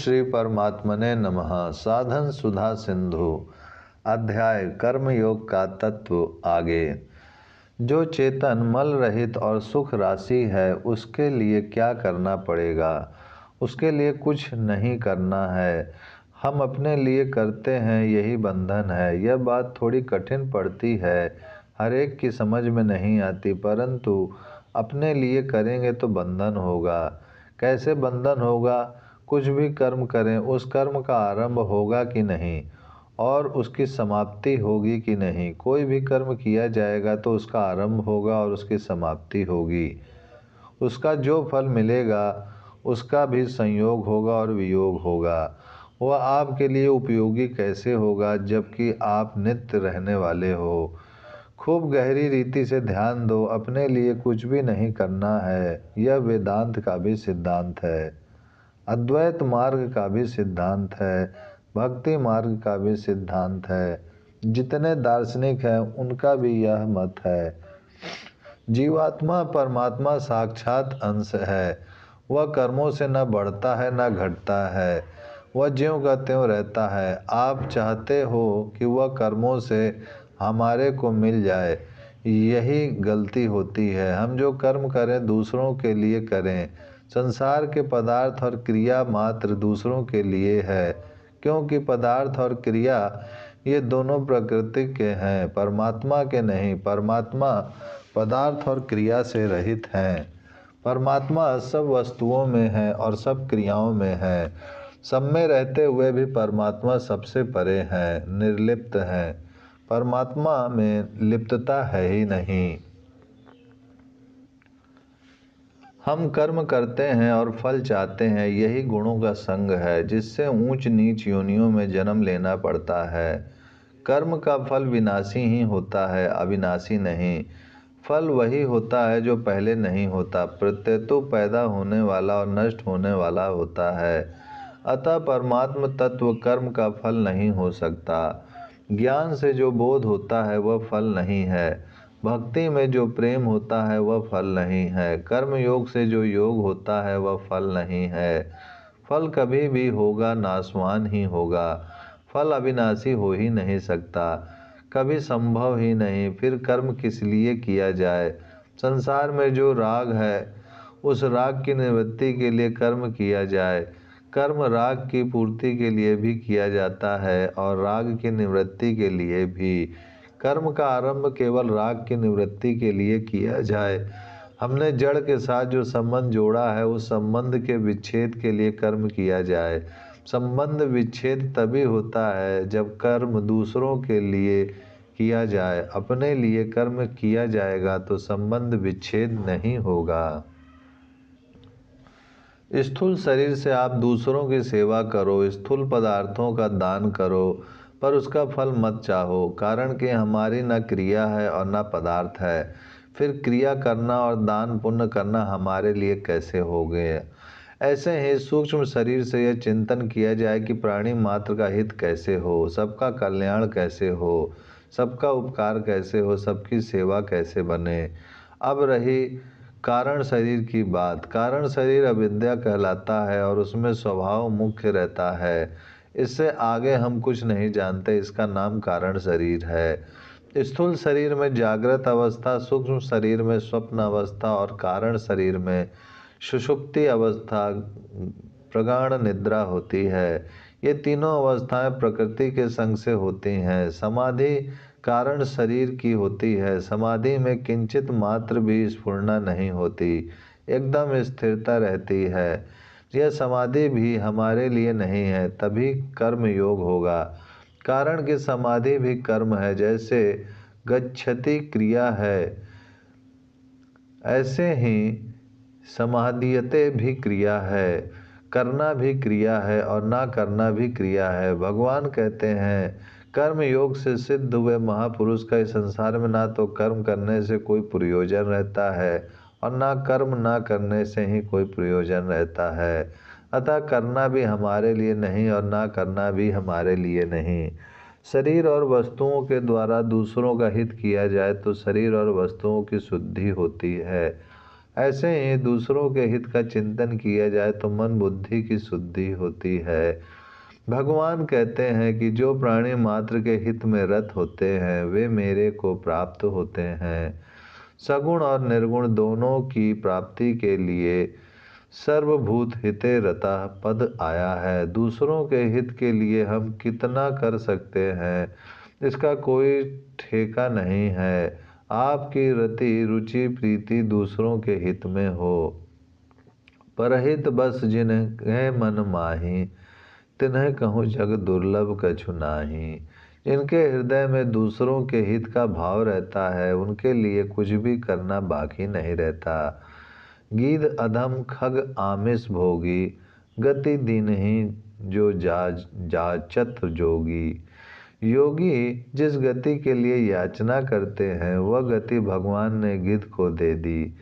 श्री परमात्मने नमः। साधन सुधा सिंधु अध्याय कर्म योग का तत्व आगे। जो चेतन मल रहित और सुख राशि है उसके लिए क्या करना पड़ेगा? उसके लिए कुछ नहीं करना है। हम अपने लिए करते हैं, यही बंधन है। यह बात थोड़ी कठिन पड़ती है, हर एक की समझ में नहीं आती, परंतु अपने लिए करेंगे तो बंधन होगा। कैसे बंधन होगा? कुछ भी कर्म करें, उस कर्म का आरंभ होगा कि नहीं और उसकी समाप्ति होगी कि नहीं। कोई भी कर्म किया जाएगा तो उसका आरंभ होगा और उसकी समाप्ति होगी। उसका जो फल मिलेगा उसका भी संयोग होगा और वियोग होगा। वह आपके लिए उपयोगी कैसे होगा जबकि आप नित्य रहने वाले हो? खूब गहरी रीति से ध्यान दो। अपने लिए कुछ भी नहीं करना है, यह वेदांत का भी सिद्धांत है, अद्वैत मार्ग का भी सिद्धांत है, भक्ति मार्ग का भी सिद्धांत है। जितने दार्शनिक हैं उनका भी यह मत है। जीवात्मा परमात्मा साक्षात अंश है। वह कर्मों से न बढ़ता है न घटता है, वह ज्यों का त्यों रहता है। आप चाहते हो कि वह कर्मों से हमारे को मिल जाए, यही गलती होती है। हम जो कर्म करें दूसरों के लिए करें। संसार के पदार्थ और क्रिया मात्र दूसरों के लिए है, क्योंकि पदार्थ और क्रिया ये दोनों प्रकृति के हैं, परमात्मा के नहीं। परमात्मा पदार्थ और क्रिया से रहित हैं। परमात्मा सब वस्तुओं में है और सब क्रियाओं में है। सब में रहते हुए भी परमात्मा सबसे परे है, निर्लिप्त है। परमात्मा में लिप्तता है ही नहीं। हम कर्म करते हैं और फल चाहते हैं, यही गुणों का संग है जिससे ऊंच नीच योनियों में जन्म लेना पड़ता है। कर्म का फल विनाशी ही होता है, अविनाशी नहीं। फल वही होता है जो पहले नहीं होता, प्रत्येतो पैदा होने वाला और नष्ट होने वाला होता है। अतः परमात्म तत्व कर्म का फल नहीं हो सकता। ज्ञान से जो बोध होता है वह फल नहीं है। भक्ति में जो प्रेम होता है वह फल नहीं है। कर्म योग से जो योग होता है वह फल नहीं है। फल कभी भी होगा, नाशवान ही होगा। फल अविनाशी हो ही नहीं सकता, कभी संभव ही नहीं। फिर कर्म किस लिए किया जाए? संसार में जो राग है उस राग की निवृत्ति के लिए कर्म किया जाए। कर्म राग की पूर्ति के लिए भी किया जाता है और राग की निवृत्ति के लिए भी। कर्म का आरंभ केवल राग की निवृत्ति के लिए किया जाए। हमने जड़ के साथ जो संबंध जोड़ा है उस संबंध के विच्छेद के लिए कर्म किया जाए। संबंध विच्छेद तभी होता है जब कर्म दूसरों के लिए किया जाए। अपने लिए कर्म किया जाएगा तो संबंध विच्छेद नहीं होगा। स्थूल शरीर से आप दूसरों की सेवा करो, स्थूल पदार्थों का दान करो, पर उसका फल मत चाहो, कारण कि हमारी न क्रिया है और न पदार्थ है। फिर क्रिया करना और दान पुण्य करना हमारे लिए कैसे हो गए? ऐसे ही सूक्ष्म शरीर से यह चिंतन किया जाए कि प्राणी मात्र का हित कैसे हो, सबका कल्याण कैसे हो, सबका उपकार कैसे हो, सबकी सेवा कैसे बने। अब रही कारण शरीर की बात। कारण शरीर अविद्या कहलाता है और उसमें स्वभाव मुख्य रहता है। इससे आगे हम कुछ नहीं जानते, इसका नाम कारण शरीर है। स्थूल शरीर में जागृत अवस्था, सूक्ष्म शरीर में स्वप्न अवस्था और कारण शरीर में सुषुप्ति अवस्था, प्रगाढ़ निद्रा होती है। ये तीनों अवस्थाएं प्रकृति के संग से होती हैं। समाधि कारण शरीर की होती है। समाधि में किंचित मात्र भी स्फुरना नहीं होती, एकदम स्थिरता रहती है। यह समाधि भी हमारे लिए नहीं है, तभी कर्म योग होगा। कारण की समाधि भी कर्म है, जैसे गच्छति क्रिया है ऐसे ही समाधियते भी क्रिया है। करना भी क्रिया है और ना करना भी क्रिया है। भगवान कहते हैं कर्म योग से सिद्ध हुए महापुरुष का इस संसार में ना तो कर्म करने से कोई प्रयोजन रहता है और ना कर्म ना करने से ही कोई प्रयोजन रहता है। अतः करना भी हमारे लिए नहीं और ना करना भी हमारे लिए नहीं। शरीर और वस्तुओं के द्वारा दूसरों का हित किया जाए तो शरीर और वस्तुओं की शुद्धि होती है। ऐसे ही दूसरों के हित का चिंतन किया जाए तो मन बुद्धि की शुद्धि होती है। भगवान कहते हैं कि जो प्राणी मात्र के हित में रत होते हैं वे मेरे को प्राप्त होते हैं। सगुण और निर्गुण दोनों की प्राप्ति के लिए सर्वभूत हिते रता पद आया है। दूसरों के हित के लिए हम कितना कर सकते हैं इसका कोई ठेका नहीं है। आपकी रति रुचि प्रीति दूसरों के हित में हो, परहित बस जिन्हें मन माही, तिन्हें कहूँ जग दुर्लभ कछु नाही। जिनके हृदय में दूसरों के हित का भाव रहता है उनके लिए कुछ भी करना बाकी नहीं रहता। गीध अधम खग आमिष भोगी, गति दीनहि जो जाचत जोगी। योगी जिस गति के लिए याचना करते हैं वह गति भगवान ने गिद्ध को दे दी।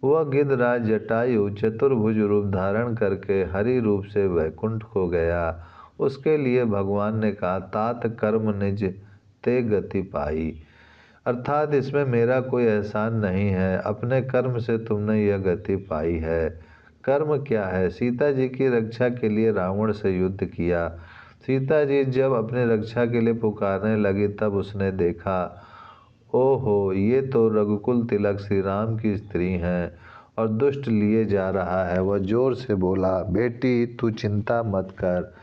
वह गिद्धराज जटायु चतुर्भुज रूप धारण करके हरि रूप से वैकुंठ को गया। उसके लिए भगवान ने कहा तात कर्म निज ते गति पाई, अर्थात इसमें मेरा कोई एहसान नहीं है, अपने कर्म से तुमने यह गति पाई है। कर्म क्या है? सीता जी की रक्षा के लिए रावण से युद्ध किया। सीता जी जब अपनी रक्षा के लिए पुकारने लगी तब उसने देखा, ओहो ये तो रघुकुल तिलक श्री राम की स्त्री हैं और दुष्ट लिए जा रहा है। वह जोर से बोला, बेटी तू चिंता मत कर,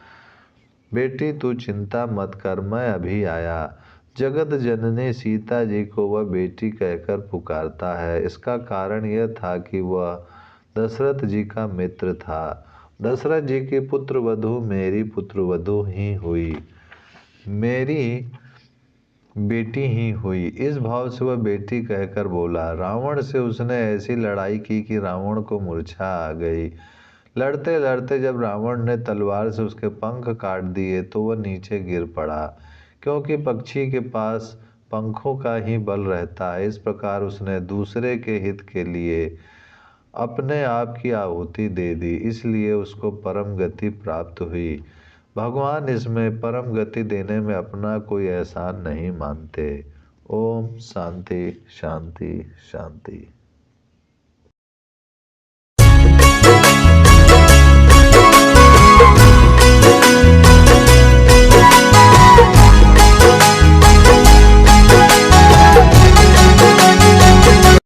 बेटी तू चिंता मत कर, मैं अभी आया। जगत जननी सीता जी को वह बेटी कहकर पुकारता है। इसका कारण यह था कि वह दशरथ जी का मित्र था। दशरथ जी की पुत्रवधू मेरी पुत्रवधू ही हुई, मेरी बेटी ही हुई। इस भाव से वह बेटी कहकर बोला। रावण से उसने ऐसी लड़ाई की कि रावण को मूर्छा आ गई। लड़ते लड़ते जब रावण ने तलवार से उसके पंख काट दिए तो वह नीचे गिर पड़ा, क्योंकि पक्षी के पास पंखों का ही बल रहता है। इस प्रकार उसने दूसरे के हित के लिए अपने आप की आहुति दे दी, इसलिए उसको परम गति प्राप्त हुई। भगवान इसमें परम गति देने में अपना कोई एहसान नहीं मानते। ओम शांति शांति शांति।